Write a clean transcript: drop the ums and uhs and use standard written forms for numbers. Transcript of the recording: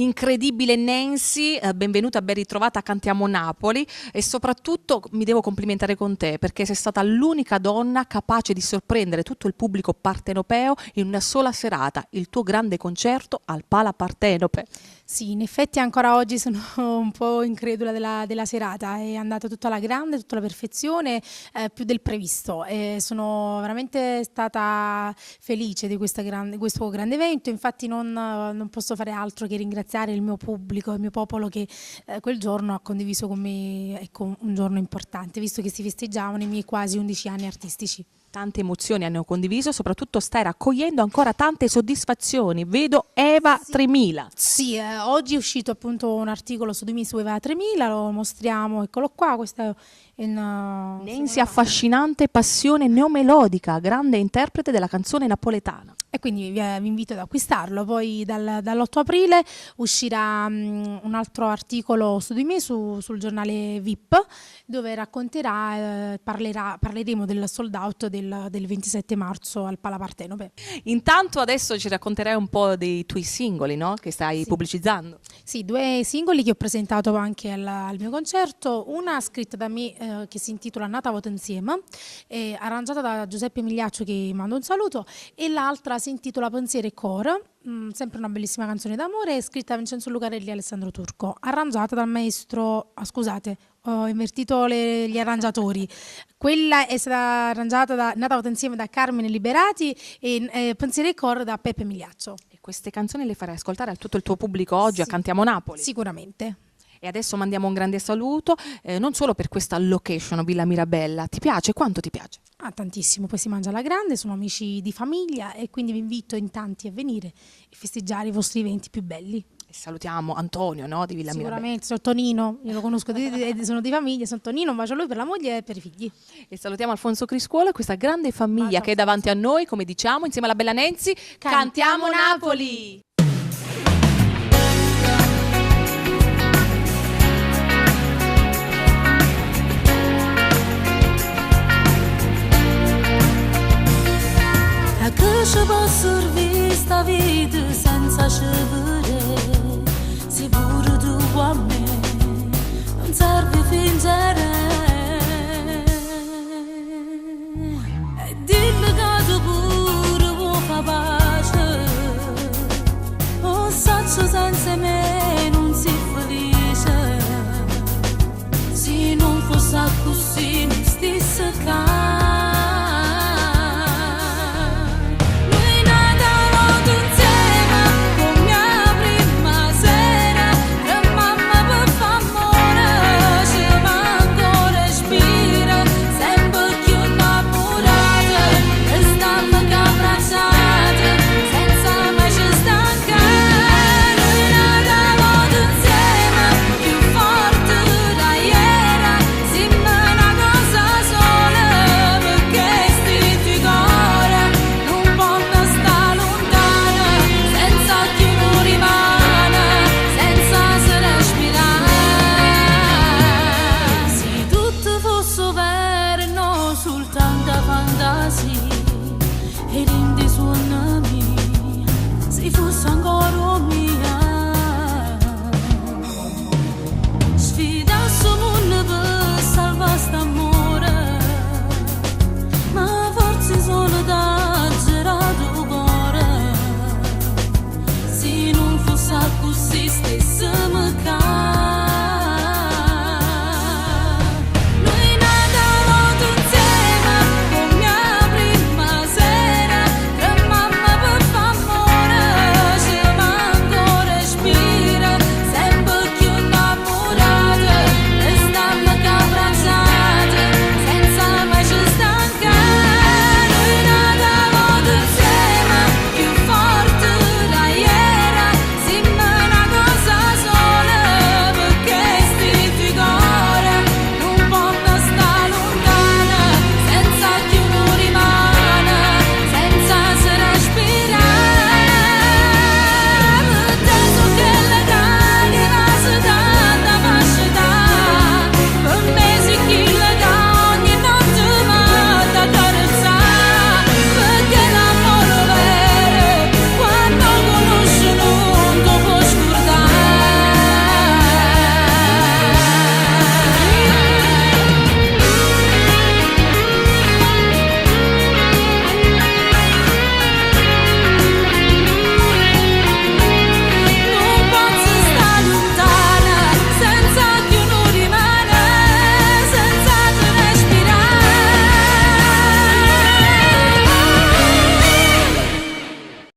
incredibile Nancy, benvenuta, ben ritrovata a Cantiamo Napoli, e soprattutto mi devo complimentare con te perché sei stata l'unica donna capace di sorprendere tutto il pubblico partenopeo in una sola serata, il tuo grande concerto al Pala Partenope. Sì, in effetti ancora oggi sono un po' incredula della serata, è andata tutta alla grande, tutta alla perfezione, più del previsto. E sono veramente stata felice di questo grande evento, infatti non posso fare altro che ringraziare il mio pubblico, il mio popolo che quel giorno ha condiviso con me, ecco, un giorno importante, visto che si festeggiavano i miei quasi 11 anni artistici. Tante emozioni hanno condiviso, soprattutto stai raccogliendo ancora tante soddisfazioni. Vedo Eva 3000. Sì, oggi è uscito appunto un articolo su di me su Eva 3000, lo mostriamo, eccolo qua, questa è Nancy, affascinante passione neomelodica, grande interprete della canzone napoletana. E quindi vi invito ad acquistarlo. Poi dall'8 aprile uscirà un altro articolo su di me sul giornale VIP, dove parleremo del sold out del 27 marzo al Pala Partenope. Intanto adesso ci racconterai un po' dei tuoi singoli, no? Che stai pubblicizzando. Sì, 2 singoli che ho presentato anche al mio concerto, una scritta da me che si intitola Nata Voto Insieme, arrangiata da Giuseppe Migliaccio, che mando un saluto, e l'altra si intitola Pensiero e Cor, sempre una bellissima canzone d'amore, scritta da Vincenzo Lucarelli e Alessandro Turco, arrangiata dal maestro, scusate, ho invertito gli arrangiatori. Quella è stata arrangiata Nata Voto Insieme da Carmine Liberati e Pensiero e Cor da Peppe Migliaccio. E queste canzoni le farai ascoltare a tutto il tuo pubblico oggi a Cantiamo Napoli? Sicuramente. E adesso mandiamo un grande saluto, non solo per questa location Villa Mirabella. Ti piace? Quanto ti piace? Tantissimo, poi si mangia alla grande, sono amici di famiglia e quindi vi invito in tanti a venire e festeggiare i vostri eventi più belli. E salutiamo Antonio, no, di Villa Mirabella. Sicuramente, sono Tonino, io lo conosco, sono di famiglia, sono Tonino, un bacio a lui per la moglie e per i figli. E salutiamo Alfonso Criscuolo e questa grande famiglia che è davanti a noi, come diciamo, insieme alla bella Nancy, Cantiamo Napoli! Che ci può servire sta vita senza scevere, se pure tu a me non serve fingere. E dillo che tu pure vuoi fare pace, o saccio senza me non si felice, se non fosse così non stesse cane. Consiste